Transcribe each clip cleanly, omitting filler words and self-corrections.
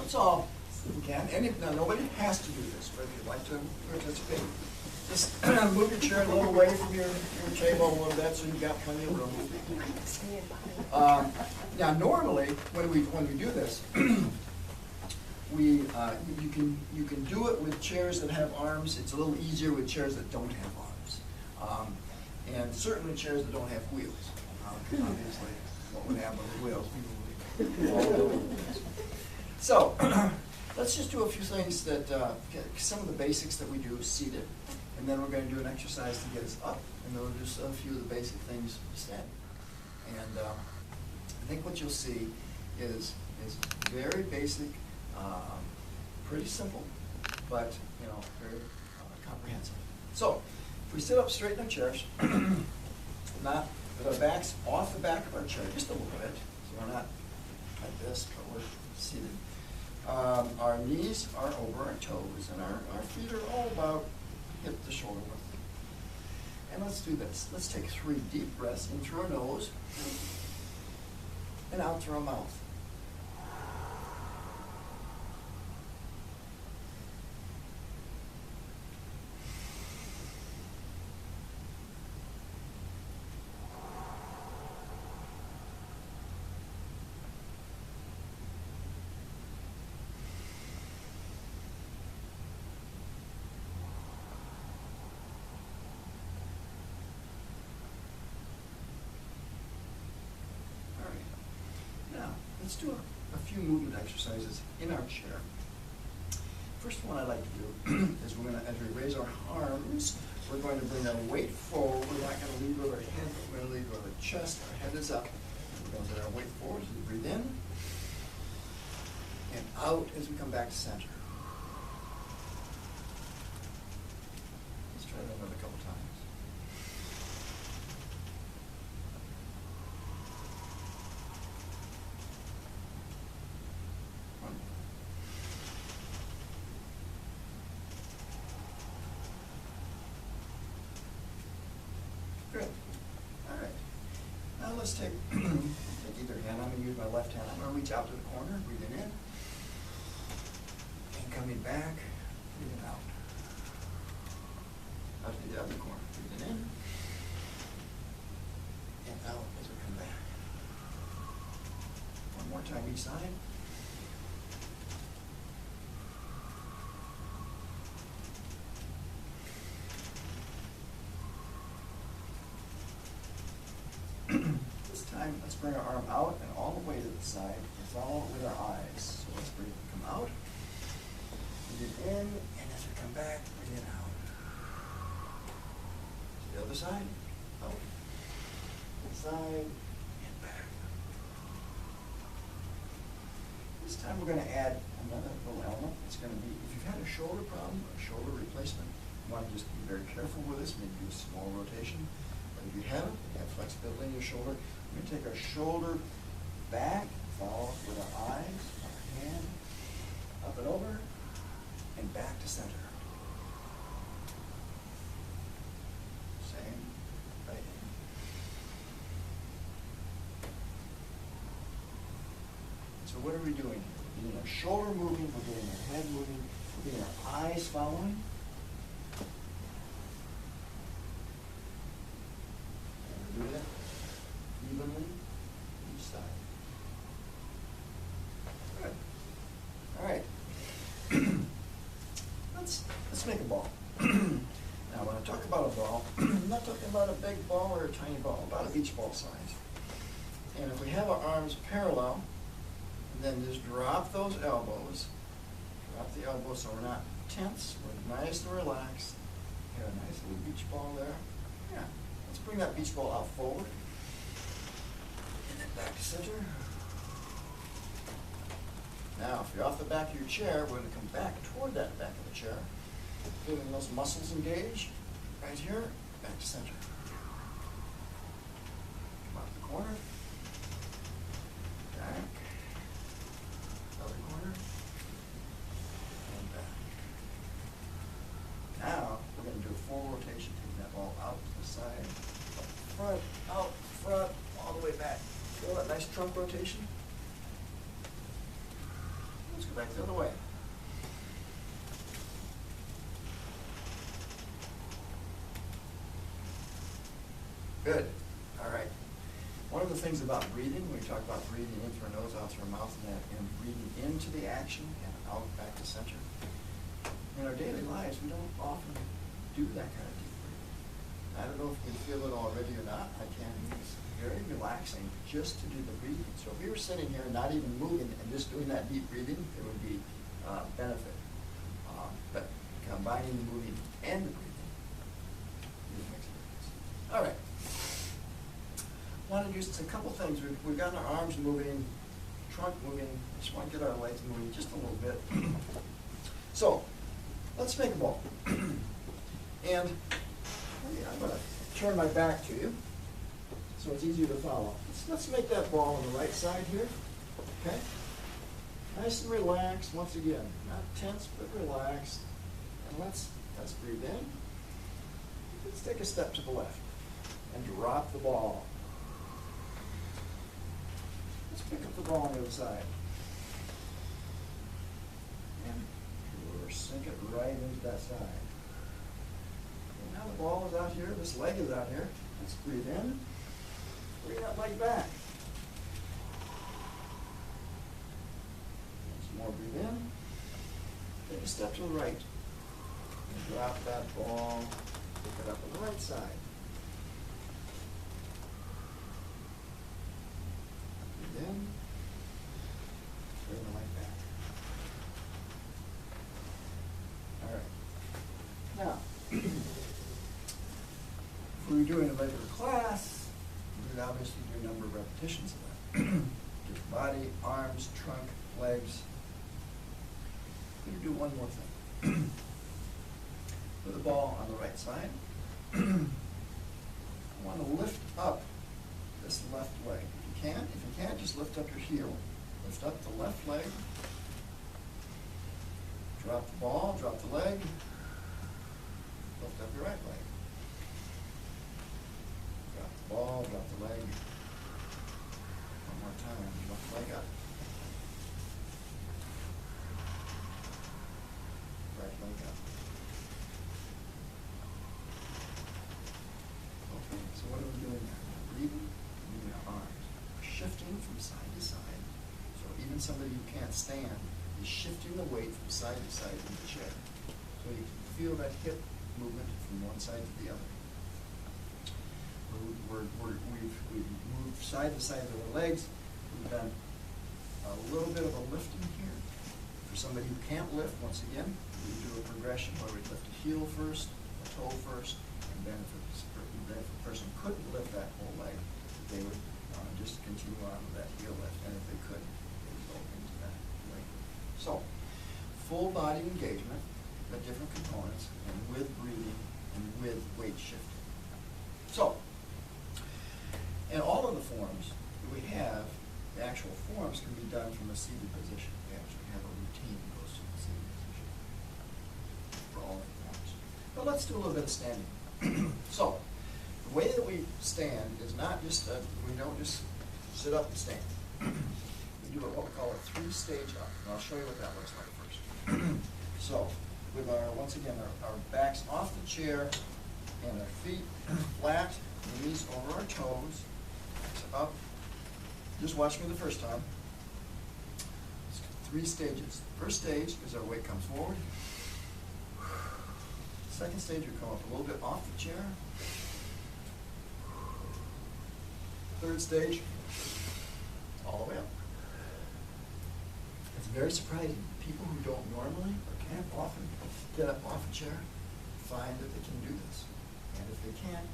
That's all we can. Now, nobody has to do this, but if you'd like to participate, just move your chair a little away from your table a little bit so you've got plenty of room. Now, normally, when we do this, you can do it with chairs that have arms. It's a little easier with chairs that don't have arms. And certainly chairs that don't have wheels. Obviously, what would happen with wheels? People would fall over. So, let's just do a few things that, some of the basics that we do seated. And then we're going to do an exercise to get us up. And then we'll do a few of the basic things standing. And I think what you'll see is very basic, pretty simple, but very comprehensive. So, if we sit up straight in our chairs, not with our backs off the back of our chair, just a little bit, so we're not like this, but we're seated. Our knees are over our toes, and our feet are all about hip to shoulder width. And let's do this. Let's take 3 deep breaths in through our nose and out through our mouth. Let's do a few movement exercises in our chair. First one I'd like to do is we're going to, as we raise our arms, we're going to bring our weight forward. We're not going to lead with our head, but we're going to lead with our chest. Our head is up. We're going to let our weight forward as we breathe in and out as we come back to center. Let's try that another couple times. Good. All right. Now let's take either hand. I'm going to use my left hand. I'm going to reach out to the corner, breathing in, and coming back, breathing out. Out to the other corner, breathing in, and out as we come back. One more time each side. Let's bring our arm out and all the way to the side and follow with our eyes. So let's come out, breathe it in, and as we come back, breathe it out. To the other side, out, inside, and back. This time we're going to add another little element. It's going to be, if you've had a shoulder problem, a shoulder replacement, you want to just be very careful with this, maybe do a small rotation. But if you haven't, you have flexibility in your shoulder. We're going to take our shoulder back, follow with our eyes, our hand, up and over, and back to center. Same, right hand. So what are we doing here? We're getting our shoulder moving, we're getting our head moving, we're getting our eyes following. And we do that evenly each side. Good. All right. Let's make a ball. Now, when I talk about a ball, I'm not talking about a big ball or a tiny ball, about a beach ball size. And if we have our arms parallel, then just drop those elbows. Drop the elbows so we're not tense. We're nice and relaxed. Got a nice little beach ball there. Yeah. Let's bring that beach ball out forward. And then back to center. Now, if you're off the back of your chair, we're going to come back toward that back of the chair. Feeling those muscles engage. Right here, back to center. Come out the corner. Back. Other corner. And back. Now, we're going to do a full rotation, taking that ball out to the side, up front, all the way back. Feel that nice trunk rotation? Let's go back the other way. Good. All right. One of the things about breathing, when we talk about breathing in through our nose, out through our mouth, and breathing into the action and out back to center. In our daily lives, we don't often do that kind of deep breathing. I don't know if we feel it already or not. I can. It's very relaxing just to do the breathing. So if we were sitting here not even moving and just doing that deep breathing, there would be benefit. But combining the moving and the breathing really makes a difference. All right. Want to do just a couple things. We've got our arms moving, trunk moving. Just want to get our legs moving just a little bit. So let's make a ball. And I'm going to turn my back to you so it's easier to follow. Let's make that ball on the right side here. Okay? Nice and relaxed once again. Not tense, but relaxed. And let's breathe in. Let's take a step to the left and drop the ball. Let's pick up the ball on the other side. And sink it right into that side. And now the ball is out here, this leg is out here. Let's breathe in. Bring that leg back. Some more breathe in. Take a step to the right. And drop that ball. Pick it up on the right side. Breathe in. Bring the leg back. All right. Now, if we were doing a regular class, we would obviously do a number of repetitions of that. Get your body, arms, trunk, legs. We're going to do one more thing. With the ball on the right side, I want to lift up this left leg. If you can't, just lift up your heel. Lift up the left leg. Drop the ball, drop the leg. Lift up your right leg. Drop the ball, drop the leg. One more time, lift the leg up. Right leg up. Okay, so what are we doing now? We're breathing, moving our arms. We're shifting from side to side. So even somebody who can't stand is shifting the weight from side to side in the chair. So you can feel that hip movement from one side to the other. We've moved side to side with our legs. We've done a little bit of a lifting here. For somebody who can't lift, once again, we do a progression where we lift a heel first, a toe first, and then if a person couldn't lift that whole leg, they would just continue on with that heel lift, and if they couldn't, they would go into that leg. So, full body engagement, the different components, and with breathing and with weight shifting. So, in all of the forms that we have, the actual forms can be done from a seated position. We actually have a routine that goes to the seated position for all of the forms. But let's do a little bit of standing. So, the way that we stand is not just, we don't just sit up and stand. We do what we call a three-stage up, and I'll show you what that looks like first. So, with once again, our backs off the chair and our feet flat, knees over our toes, up. Just watch me the first time. It's 3 stages. First stage is our weight comes forward. Second stage, we come up a little bit off the chair. Third stage, all the way up. It's very surprising. People who don't normally or can't often get up off a chair find that they can do this. And if they can't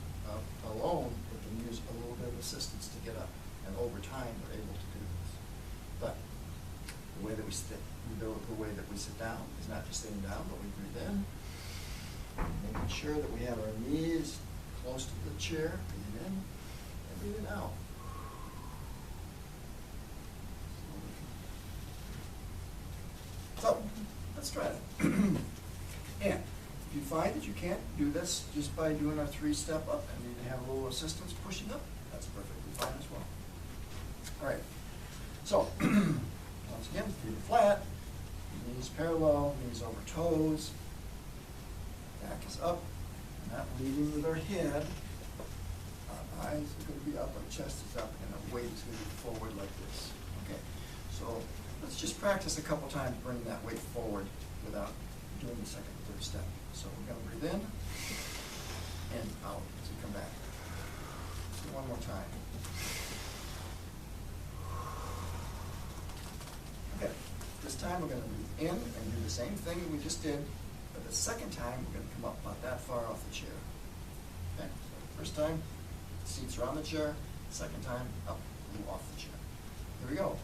alone, they can use a little bit of assistance to get up. And over time, they're able to do this. But the way that we sit, the way that we sit down is not just sitting down, but we breathe in, making sure that we have our knees close to the chair. Breathe in and breathe out. So let's try it. And if you find that you can't do this just by doing our 3-step up and you have a little assistance pushing up, that's perfectly fine as well. All right. So once again, feet are flat, knees parallel, knees over toes. Back is up, not leading with our head. Our eyes are going to be up, our chest is up, and our weight is going to be forward like this. Okay, so let's just practice a couple times bringing that weight forward without doing the second and third step. So we're going to breathe in and out as we come back. So one more time. Okay, this time we're going to breathe in and do the same thing we just did, but the second time we're going to come up about that far off the chair. Okay, so first time, seats are on the chair. Second time, up and off the chair. Here we go.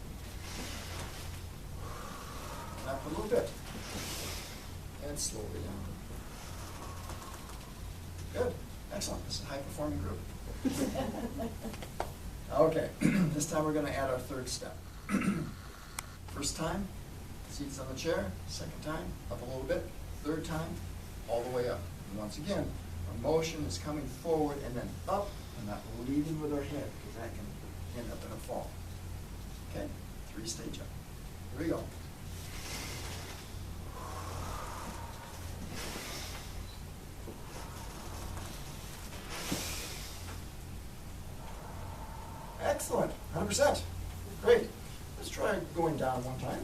Up a little bit. And slowly down. Good. Excellent. This is a high-performing group. Okay. This time we're going to add our third step. First time, seats on the chair. Second time, up a little bit. Third time, all the way up. And once again, our motion is coming forward and then up and not leading with our head, because that can end up in a fall. Okay? 3-stage up. Here we go. Excellent, 100%. Great. Let's try going down one time.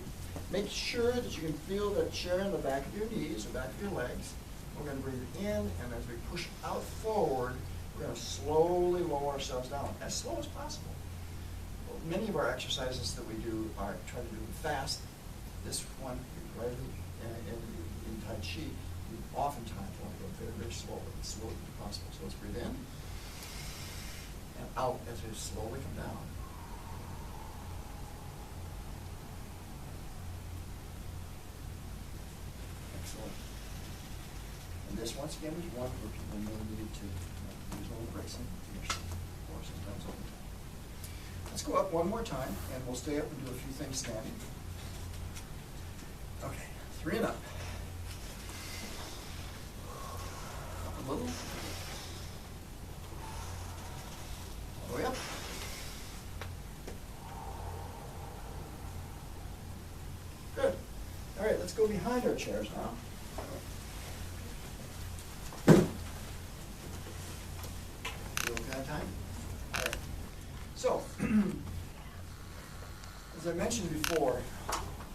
Make sure that you can feel that chair in the back of your knees or back of your legs. We're going to breathe in, and as we push out forward, we're going to slowly lower ourselves down, as slow as possible. Well, many of our exercises that we do are try to do them fast. This one, right in Tai Chi, we oftentimes want to go very, very slow, as slow as possible. So let's breathe in and out as we slowly come down. Excellent. And this, once again, is one where people may need to use a little bracing or sometimes over time. Let's go up one more time, and we'll stay up and do a few things standing. Okay, 3 and up. Up a little. All the way up. Good. All right, let's go behind our chairs now. Time? All right. So, as I mentioned before,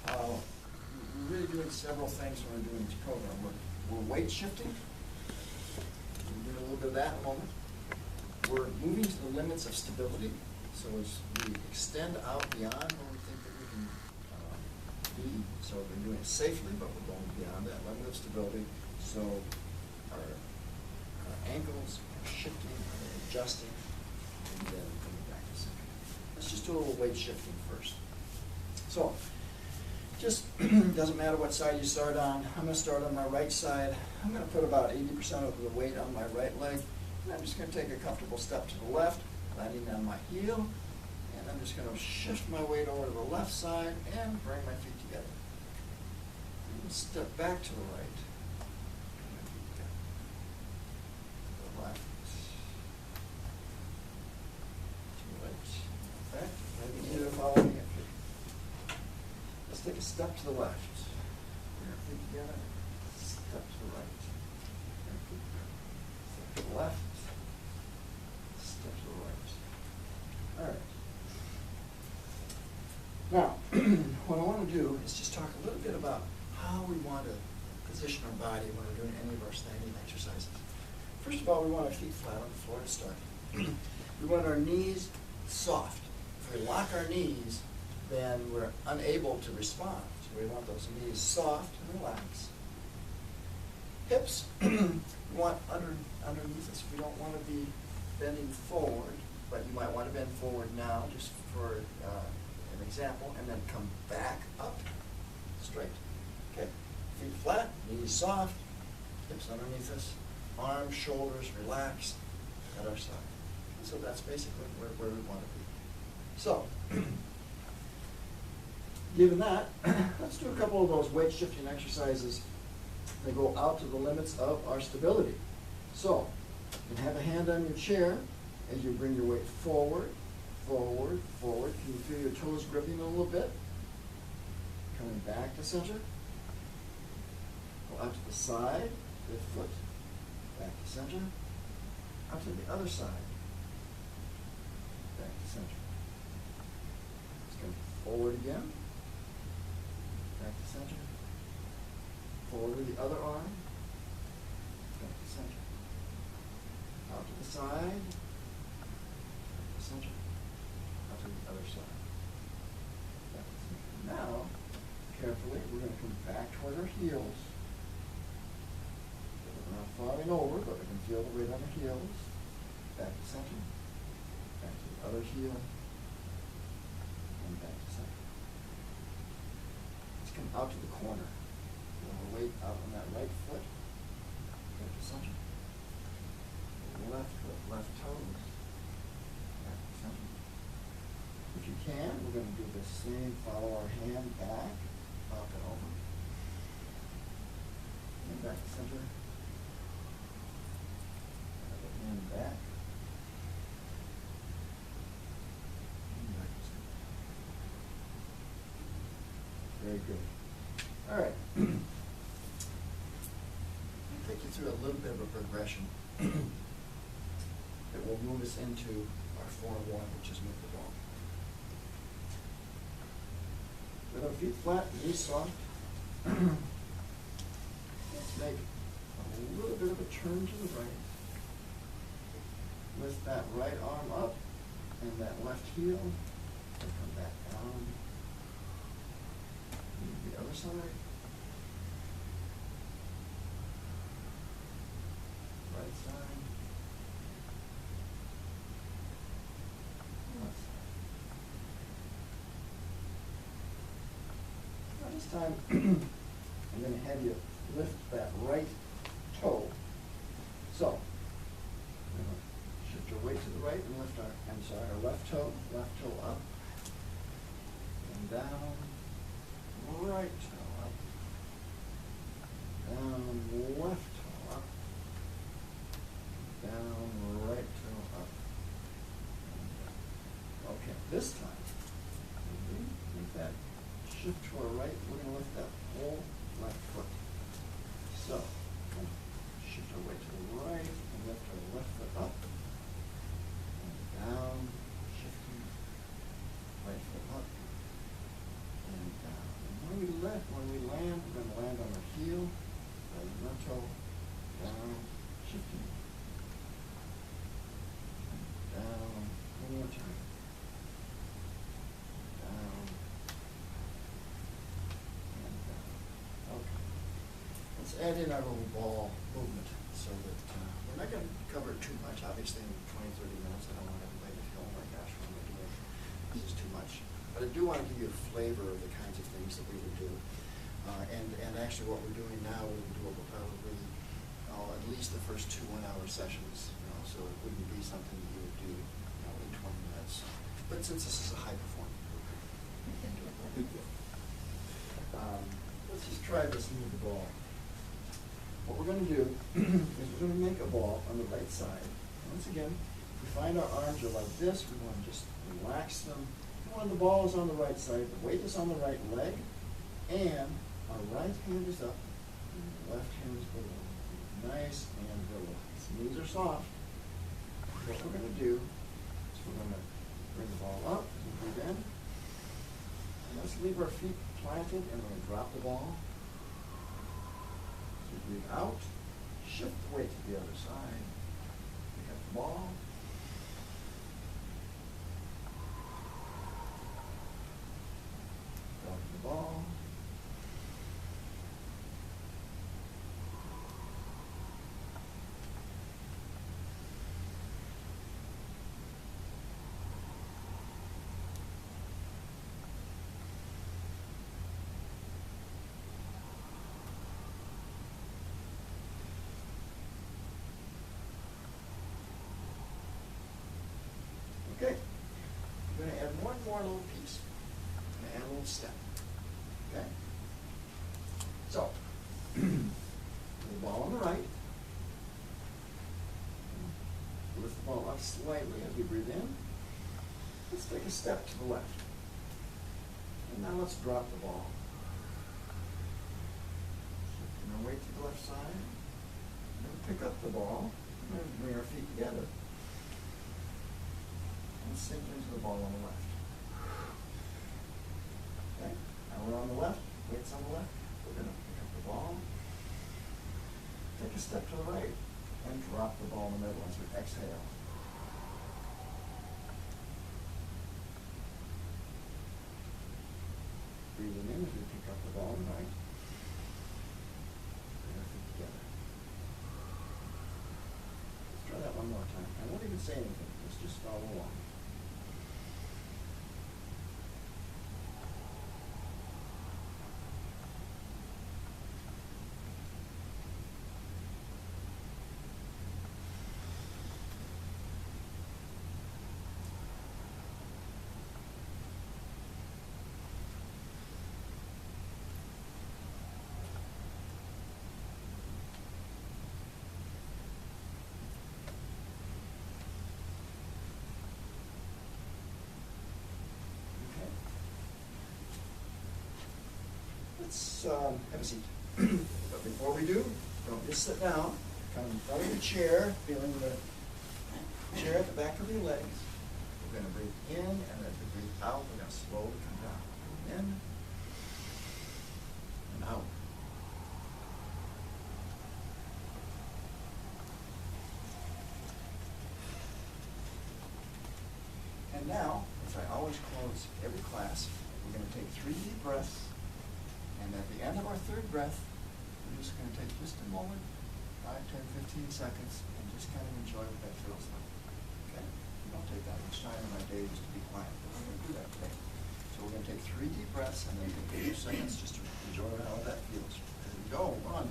we're really doing several things when we're doing this program. We're weight shifting. We'll do a little bit of that in a moment. We're moving to the limits of stability. So as we extend out beyond where we think that we can be, so we're doing it safely, but we're going beyond that limit of stability. So our ankles are shifting, adjusting, and then coming back a second. Let's just do a little weight shifting first. So, just doesn't matter what side you start on. I'm going to start on my right side. I'm going to put about 80% of the weight on my right leg, and I'm just going to take a comfortable step to the left, landing on my heel, and I'm just going to shift my weight over to the left side and bring my feet together. And step back to the right. Left. Okay, maybe either following it. Let's take a step to the left. Bring our feet together. Step to the right. Step to the left. Step to the right. All right. Now, what I want to do is just talk a little bit about how we want to position our body when we're doing any of our standing exercises. First of all, we want our feet flat on the floor to start. We want our knees soft. If we lock our knees, then we're unable to respond. So we want those knees soft and relaxed. Hips, we want underneath us. We don't want to be bending forward, but you might want to bend forward now, just for an example, and then come back up straight. Okay, feet flat, knees soft, hips underneath us. Arms, shoulders relaxed at our side. So that's basically where we want to be. So, given that, let's do a couple of those weight shifting exercises that go out to the limits of our stability. So, you can have a hand on your chair as you bring your weight forward, forward, forward. Can you feel your toes gripping a little bit? Coming back to center, Go out to the side, lift foot, back to center. Out to the other side, back to center. Let's go forward again, back to center. Forward with the other arm, back to center. Out to the side, back to center. Out to the other side, back to center. Now, carefully, we're going to come back toward our heels. We're not falling over, but we can feel the weight on the heels. Back to center. Back to the other heel. And back to center. Let's come out to the corner. Feel the weight out on that right foot. Back to center. Left foot, left toes. Back to center. If you can, we're going to do the same. Follow our hand back, up and over. And back to center. And back. And back to center. Very good. All right. I'll take you through a little bit of a progression that will move us into our form one, which is move the ball. With our feet flat, knees soft. Let's make a little bit of a turn to the right. Lift that right arm up and that left heel, and come back down. Move the other side. Right side. Left side. Now this time, I'm going to have you lift that right toe. So, shift your weight to the right and lift our left toe up and down, right toe up, down, left toe up, down, right toe up, and down. Okay, this time, with that shift to our right, we're going to lift that whole left foot. So, shift our weight to the right and lift our left foot up. Down, shifting, right foot up, and down. And when we land, we're going to land on our heel, right toe, down, shifting, and down, one more time, down, and down. Okay. Let's add in our little ball movement so that we're not going to cover it too much, obviously, in 20-30 minutes. I don't want everybody to feel, oh my gosh, what am I doing? This is too much. But I do want to give you a flavor of the kinds of things that we would do. And actually what we're doing now, we would do probably at least the first 2 one-hour sessions, so it wouldn't be something that you would do in 20 minutes. But since this is a high-performing group, let's just try this move the ball. What we're going to do is we're going to make a ball on the right side. Once again, we find our arms are like this. We want to just relax them. When the ball is on the right side, the weight is on the right leg, and our right hand is up, and the left hand is below. Nice and relaxed. Knees are soft. What we're going to do is we're going to bring the ball up and breathe in. And let's leave our feet planted, and we're going to drop the ball. So breathe out, shift the weight to the other side, pick up the ball. Drop the ball. Okay, we're going to add one more little piece. We're going to add a little step. Okay? So, the ball on the right. Lift the ball up slightly as we breathe in. Let's take a step to the left. And now let's drop the ball. We're gonna wait to the left side. We're gonna pick up the ball. We're gonna bring our feet together. And sink into the ball on the left. Okay, now we're on the left. Weights on the left. We're gonna pick up the ball. Take a step to the right. And drop the ball in the middle as we exhale. Breathing in as we pick up the ball on the right. Bring our feet together. Let's try that one more time. I won't even say anything. Let's just follow along. Let's have a seat. But before we do, don't just sit down. Come in front of your chair, feeling the chair at the back of your legs. We're going to breathe in, and as we breathe out, we're going to slowly come down. Breathe in and out. And now, as I always close every class, we're going to take 3 deep breaths. And at the end of our 3rd breath, we're just going to take just a moment, 5, 10, 15 seconds, and just kind of enjoy what that feels like. Okay? We don't take that much time in our day just to be quiet, but we're going to do that today. So we're going to take 3 deep breaths and then take 2 seconds just to enjoy how that feels. Here we go. 1.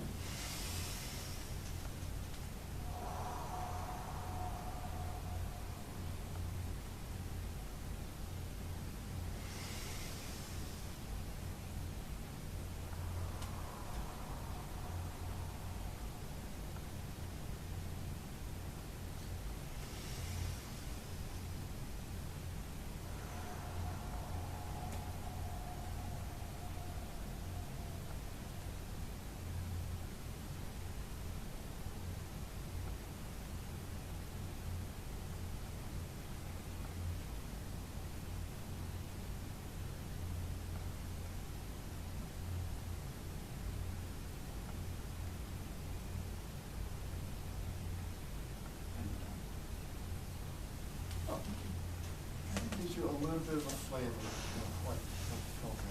Gives you a little bit of a flavor. You know, quite focus.